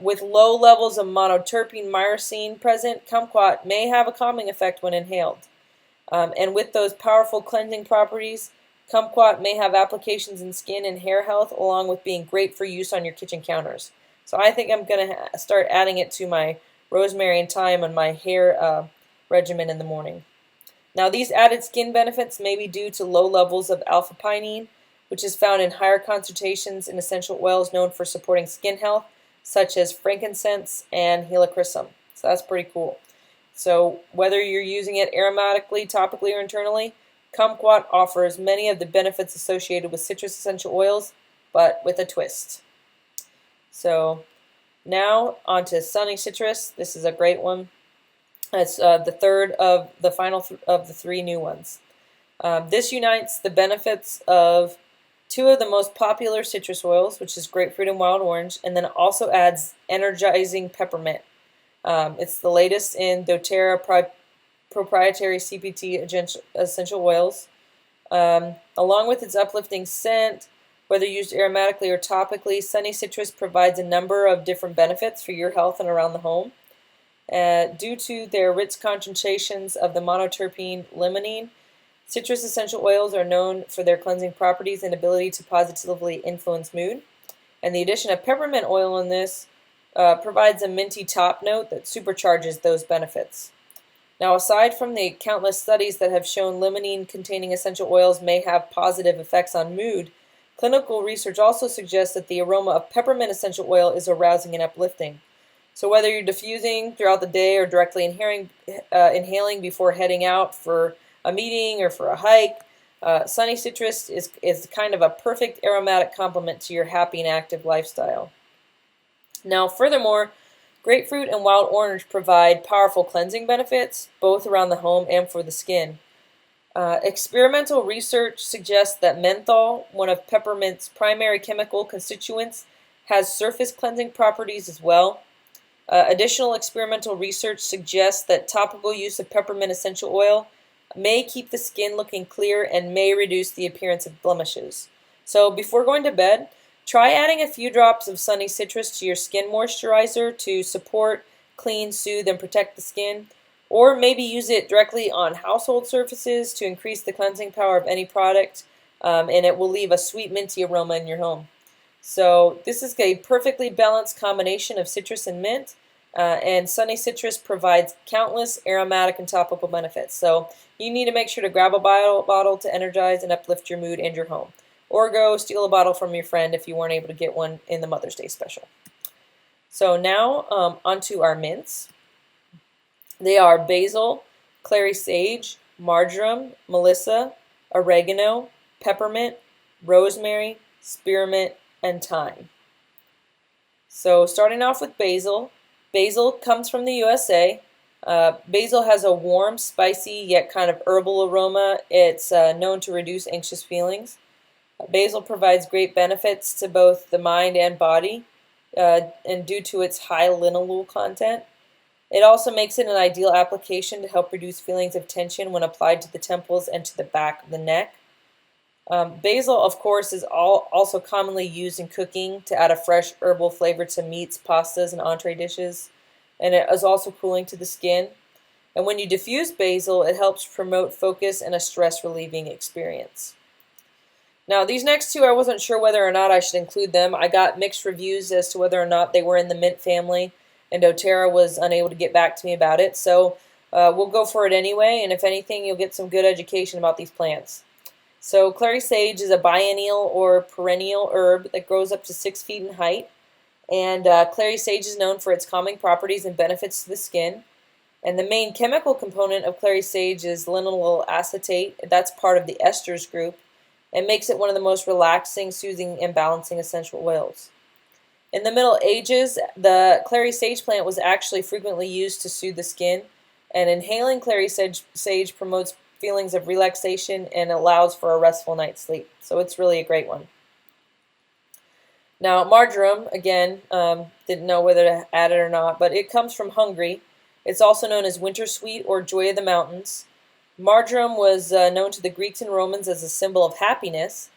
With low levels of monoterpene myrcene present, kumquat may have a calming effect when inhaled. And with those powerful cleansing properties, kumquat may have applications in skin and hair health, along with being great for use on your kitchen counters. So I think I'm going to start adding it to my rosemary and thyme on my hair regimen in the morning. Now, these added skin benefits may be due to low levels of alpha-pinene, which is found in higher concentrations in essential oils known for supporting skin health, such as frankincense and helichrysum. So that's pretty cool. So whether you're using it aromatically, topically, or internally, kumquat offers many of the benefits associated with citrus essential oils, but with a twist. So now on to Sunny Citrus. This is a great one. It's the third of the final of the three new ones. This unites the benefits of two of the most popular citrus oils, which is grapefruit and wild orange, and then it also adds energizing peppermint. It's the latest in doTERRA proprietary CPT essential oils. Along with its uplifting scent, whether used aromatically or topically, Sunny Citrus provides a number of different benefits for your health and around the home. Due to their rich concentrations of the monoterpene limonene, citrus essential oils are known for their cleansing properties and ability to positively influence mood. And the addition of peppermint oil in this provides a minty top note that supercharges those benefits. Now, aside from the countless studies that have shown limonene-containing essential oils may have positive effects on mood, clinical research also suggests that the aroma of peppermint essential oil is arousing and uplifting. So whether you're diffusing throughout the day or directly inhaling before heading out for a meeting or for a hike, Sunny Citrus is kind of a perfect aromatic complement to your happy and active lifestyle. Now, furthermore, grapefruit and wild orange provide powerful cleansing benefits, both around the home and for the skin. Experimental research suggests that menthol, one of peppermint's primary chemical constituents, has surface cleansing properties as well. Additional experimental research suggests that topical use of peppermint essential oil may keep the skin looking clear and may reduce the appearance of blemishes. So before going to bed, try adding a few drops of Sunny Citrus to your skin moisturizer to support, clean, soothe, and protect the skin. Or maybe use it directly on household surfaces to increase the cleansing power of any product, and it will leave a sweet minty aroma in your home. So this is a perfectly balanced combination of citrus and mint, and Sunny Citrus provides countless aromatic and topical benefits. So you need to make sure to grab a bottle to energize and uplift your mood and your home. Or go steal a bottle from your friend if you weren't able to get one in the Mother's Day special. So now onto our mints. They are basil, clary sage, marjoram, melissa, oregano, peppermint, rosemary, spearmint, and thyme. So starting off with basil. Basil comes from the USA. Basil has a warm, spicy, yet kind of herbal aroma. It's known to reduce anxious feelings. Basil provides great benefits to both the mind and body, and due to its high linalool content. It also makes it an ideal application to help reduce feelings of tension when applied to the temples and to the back of the neck. Basil, of course, is also commonly used in cooking to add a fresh herbal flavor to meats, pastas, and entree dishes. And it is also cooling to the skin. And when you diffuse basil, it helps promote focus and a stress-relieving experience. Now, these next two, I wasn't sure whether or not I should include them. I got mixed reviews as to whether or not they were in the mint family, and doTERRA was unable to get back to me about it. So we'll go for it anyway, and if anything, you'll get some good education about these plants. So clary sage is a biennial or perennial herb that grows up to 6 feet in height. And clary sage is known for its calming properties and benefits to the skin. And the main chemical component of clary sage is linalool acetate. That's part of the esters group, and makes it one of the most relaxing, soothing, and balancing essential oils. In the Middle Ages, the clary sage plant was actually frequently used to soothe the skin, and inhaling clary sage promotes feelings of relaxation and allows for a restful night's sleep. So it's really a great one. Now, marjoram, again, didn't know whether to add it or not, but it comes from Hungary. It's also known as winter sweet or joy of the mountains. Marjoram was known to the Greeks and Romans as a symbol of happiness.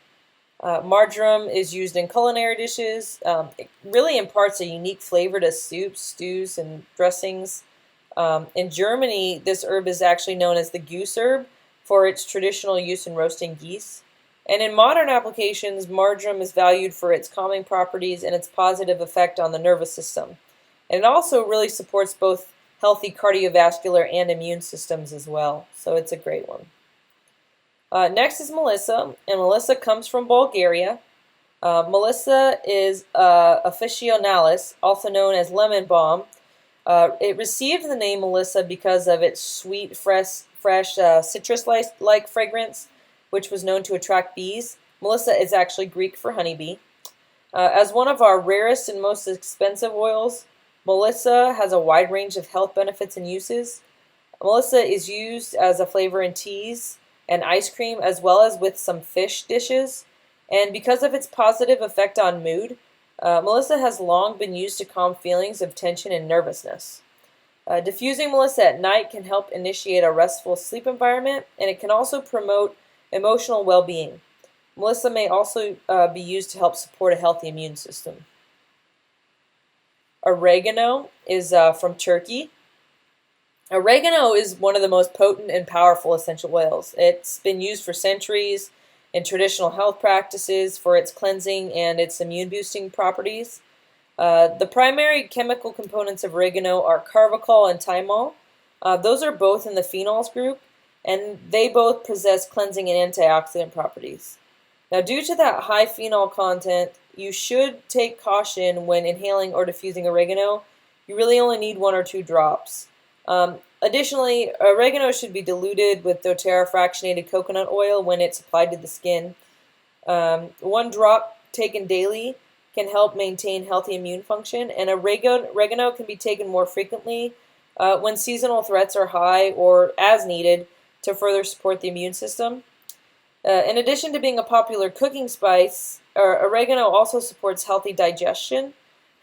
Marjoram is used in culinary dishes. It really imparts a unique flavor to soups, stews, and dressings. In Germany, this herb is actually known as the goose herb for its traditional use in roasting geese. And in modern applications, marjoram is valued for its calming properties and its positive effect on the nervous system. And it also really supports both healthy cardiovascular and immune systems as well. So it's a great one. Next is melissa, and melissa comes from Bulgaria. Melissa is officinalis, also known as lemon balm. It received the name melissa because of its sweet, fresh citrus-like fragrance, which was known to attract bees. Melissa is actually Greek for honeybee. As one of our rarest and most expensive oils, melissa has a wide range of health benefits and uses. Melissa is used as a flavor in teas and ice cream, as well as with some fish dishes. And because of its positive effect on mood, melissa has long been used to calm feelings of tension and nervousness. Diffusing Melissa at night can help initiate a restful sleep environment, and it can also promote emotional well-being. Melissa may also be used to help support a healthy immune system. Oregano is from Turkey. Oregano is one of the most potent and powerful essential oils. It's been used for centuries in traditional health practices for its cleansing and its immune-boosting properties. The primary chemical components of oregano are carbachol and thymol. Those are both in the phenols group, and they both possess cleansing and antioxidant properties. Now, due to that high phenol content, you should take caution when inhaling or diffusing oregano. You really only need 1 or 2 drops. Additionally, oregano should be diluted with doTERRA fractionated coconut oil when it's applied to the skin. 1 drop taken daily can help maintain healthy immune function, and oregano can be taken more frequently when seasonal threats are high or as needed to further support the immune system. In addition to being a popular cooking spice, oregano also supports healthy digestion,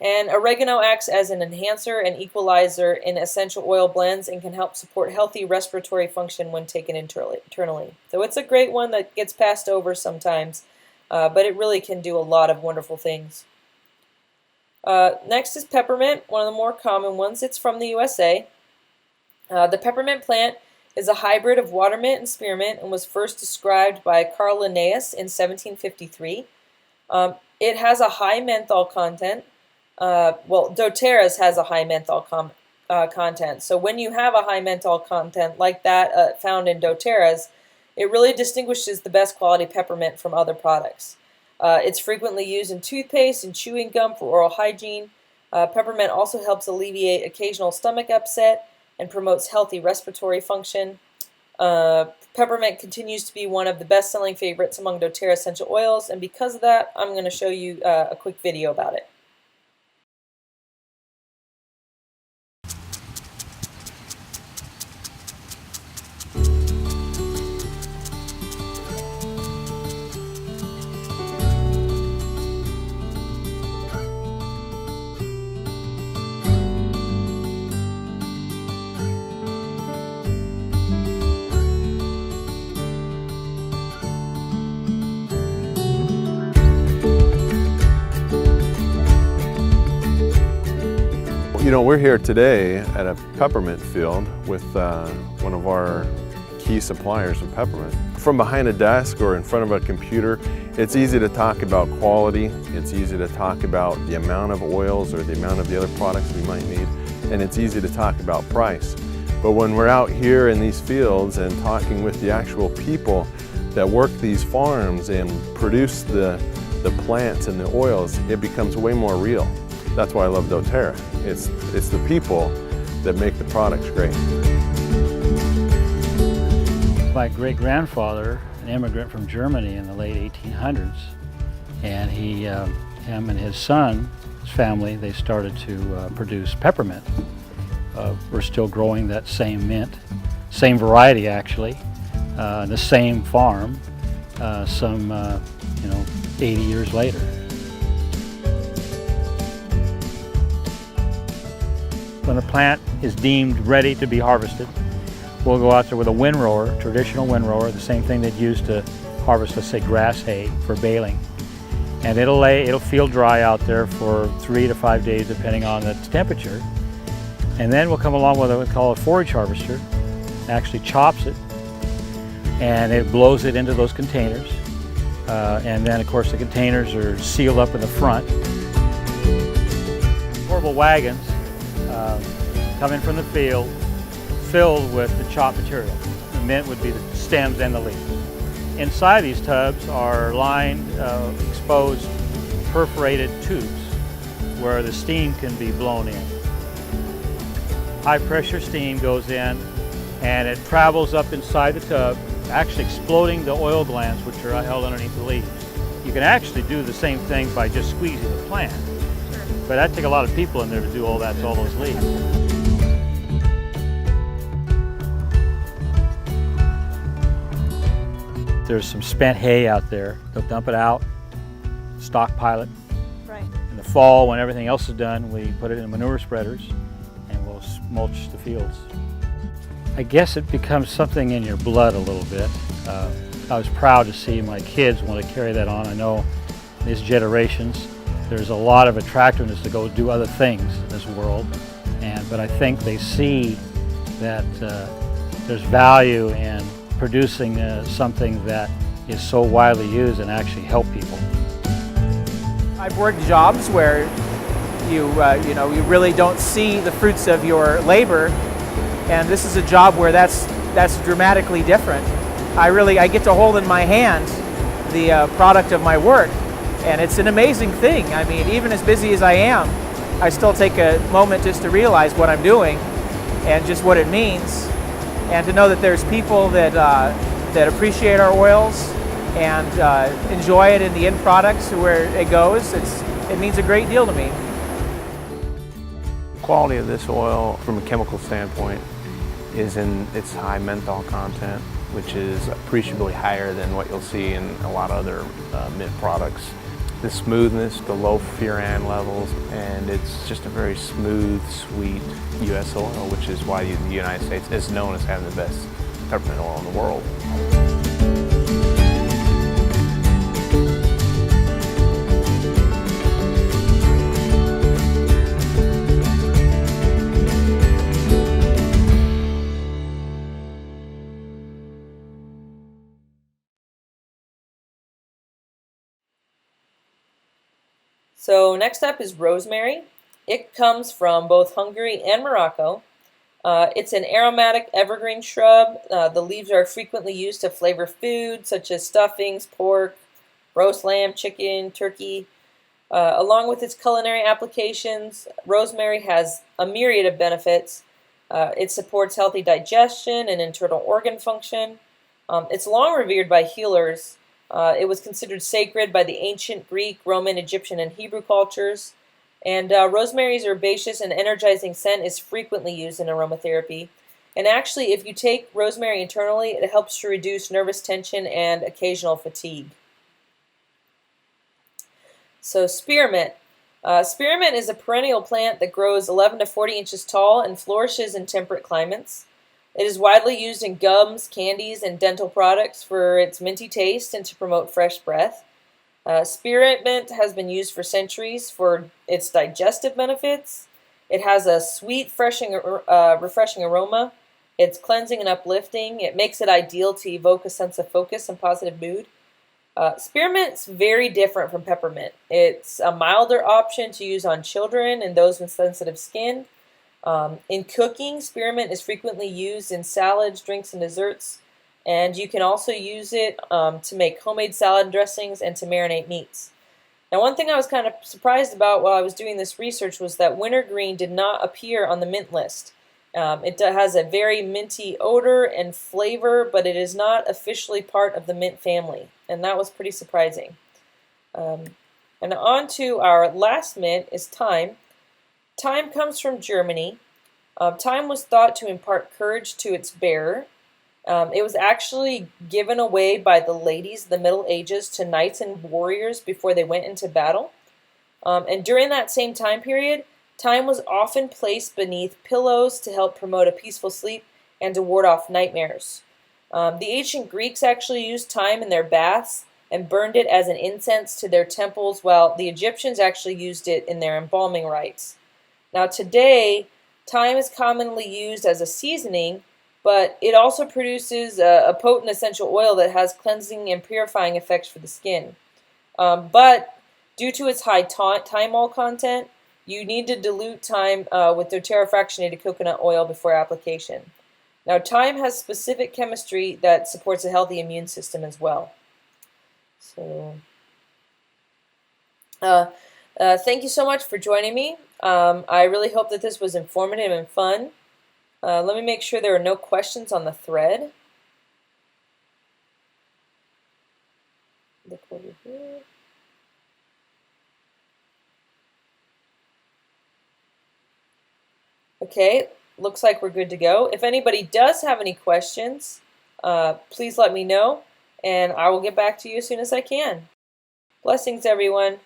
and oregano acts as an enhancer and equalizer in essential oil blends and can help support healthy respiratory function when taken internally. So it's a great one that gets passed over sometimes, but it really can do a lot of wonderful things. Next is peppermint, one of the more common ones. It's from the USA. The peppermint plant is a hybrid of watermint and spearmint and was first described by Carl Linnaeus in 1753. It has a high menthol content. doTERRA's has a high menthol content. So when you have a high menthol content like that found in doTERRA's, it really distinguishes the best quality peppermint from other products. It's frequently used in toothpaste and chewing gum for oral hygiene. Peppermint also helps alleviate occasional stomach upset and promotes healthy respiratory function. Peppermint continues to be one of the best-selling favorites among doTERRA essential oils, and because of that, I'm going to show you a quick video about it. You know, we're here today at a peppermint field with one of our key suppliers of peppermint. From behind a desk or in front of a computer, it's easy to talk about quality, it's easy to talk about the amount of oils or the amount of the other products we might need, and it's easy to talk about price. But when we're out here in these fields and talking with the actual people that work these farms and produce the plants and the oils, it becomes way more real. That's why I love doTERRA. It's the people that make the products great. My great-grandfather, an immigrant from Germany in the late 1800s, and him and his son, his family, they started to produce peppermint. We're still growing that same mint, same variety actually, the same farm, some 80 years later. When the plant is deemed ready to be harvested, we'll go out there with a windrower, traditional windrower, the same thing they'd use to harvest, let's say, grass hay for baling. And it'll field dry out there for 3 to 5 days, depending on the temperature. And then we'll come along with what we call a forage harvester, actually chops it, and it blows it into those containers. And then, of course, the containers are sealed up in the front. Portable wagons come in from the field, filled with the chopped material. The mint would be the stems and the leaves. Inside these tubs are lined, exposed, perforated tubes where the steam can be blown in. High pressure steam goes in and it travels up inside the tub, actually exploding the oil glands which are held underneath the leaves. You can actually do the same thing by just squeezing the plant, but that'd take a lot of people in there to do all that to all those leaves. There's some spent hay out there. They'll dump it out, stockpile it. Right. In the fall, when everything else is done, we put it in manure spreaders and we'll mulch the fields. I guess it becomes something in your blood a little bit. I was proud to see my kids want to carry that on. I know these generations, there's a lot of attractiveness to go do other things in this world, but I think they see that there's value in producing something that is so widely used and actually help people. I've worked jobs where you really don't see the fruits of your labor, and this is a job where that's dramatically different. I get to hold in my hand the product of my work, and it's an amazing thing. I mean, even as busy as I am, I still take a moment just to realize what I'm doing and just what it means, and to know that there's people that appreciate our oils and enjoy it in the end products where it goes. It means a great deal to me. The quality of this oil from a chemical standpoint is in its high menthol content, which is appreciably higher than what you'll see in a lot of other mint products. The smoothness, the low furan levels, and it's just a very smooth, sweet U.S. oil, which is why the United States is known as having the best peppermint oil in the world. So next up is rosemary. It comes from both Hungary and Morocco. It's an aromatic evergreen shrub. The leaves are frequently used to flavor food such as stuffings, pork, roast lamb, chicken, turkey. Along with its culinary applications, rosemary has a myriad of benefits. It supports healthy digestion and internal organ function. It's long revered by healers. It was considered sacred by the ancient Greek, Roman, Egyptian, and Hebrew cultures. And rosemary's herbaceous and energizing scent is frequently used in aromatherapy. And actually, if you take rosemary internally, it helps to reduce nervous tension and occasional fatigue. So spearmint. Spearmint is a perennial plant that grows 11 to 40 inches tall and flourishes in temperate climates. It is widely used in gums, candies, and dental products for its minty taste and to promote fresh breath. Spearmint has been used for centuries for its digestive benefits. It has a sweet, refreshing aroma. It's cleansing and uplifting. It makes it ideal to evoke a sense of focus and positive mood. Spearmint's very different from peppermint. It's a milder option to use on children and those with sensitive skin. In cooking, spearmint is frequently used in salads, drinks, and desserts, and you can also use it to make homemade salad dressings and to marinate meats. Now, one thing I was kind of surprised about while I was doing this research was that wintergreen did not appear on the mint list. It has a very minty odor and flavor, but it is not officially part of the mint family, and that was pretty surprising. And on to our last mint is thyme. Thyme comes from Germany. Thyme was thought to impart courage to its bearer. It was actually given away by the ladies of the Middle Ages to knights and warriors before they went into battle. And during that same time period, thyme was often placed beneath pillows to help promote a peaceful sleep and to ward off nightmares. The ancient Greeks actually used thyme in their baths and burned it as an incense to their temples, while the Egyptians actually used it in their embalming rites. Now today, thyme is commonly used as a seasoning, but it also produces a potent essential oil that has cleansing and purifying effects for the skin. But due to its high thymol content, you need to dilute thyme with doTERRA fractionated coconut oil before application. Now thyme has specific chemistry that supports a healthy immune system as well. So, thank you so much for joining me. I really hope that this was informative and fun. Let me make sure there are no questions on the thread. Look over here. Okay, looks like we're good to go. If anybody does have any questions, please let me know, and I will get back to you as soon as I can. Blessings, everyone.